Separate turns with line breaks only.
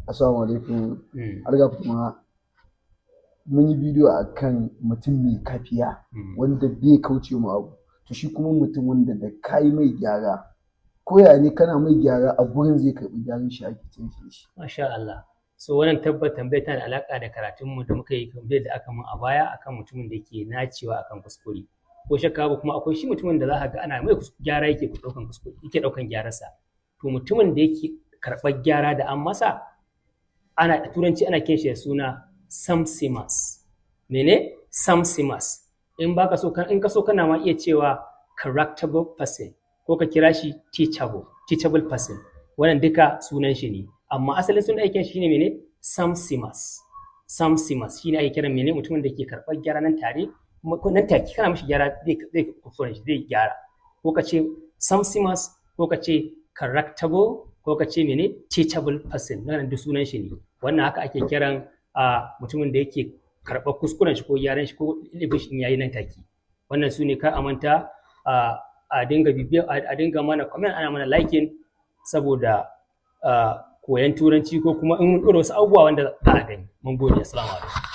Assalamu alaikum. Alga kuma mun yi bidiyo akan mutum mai kafiya wanda bai kauce mu abu. To shi kuma mutum wanda da kai mai gyara ko ya ne kana mai gyara a gurin zai karɓi gyaran shi ake cin shi.
Masha Allah. So wannan tabbatan bai tana da alaka da karatun mu da muka yi kamar da aka mun a baya akan mutumin da yake nacewa akan kuskure. Ko shakka ba kuma akwai shi mutumin da za ka ga ana mai gyara yake ɗaukan kuskure yake ɗaukan gyararsa. To mutumin da yake karɓar gyara da an masa ana turanci ana kiran shi da suna samsimas. Mene? Samsimas. In baka so in ka so kana ma iya cewa correctable person ko ka kira shi teachable person. Wannan duka sunan shi ne. Amma asalin sunan aikin shi ne mene? Samsimas. Samsimas shine ake kiran mene mutumin da ke karɓar gyara nan tare kuma nan take kana mishi gyara zai kuskure shi zai gyara. Ko ka ce samsimas ko ka ce correctable ko ka ce mene teachable person nan duk sunan shi ne. Wannan haka ake kiran mutumin da yake karɓar kuskuren shi ko gyaran shi ko ilibin shi yayi nan take. Wannan su ne kar a manta a dinga bibiya a dinga mana comment ana mana liking saboda koyan turanci ko kuma in mun ɗora wasu abubuwa wanda za a gani. Mun gode, assalamu alaikum.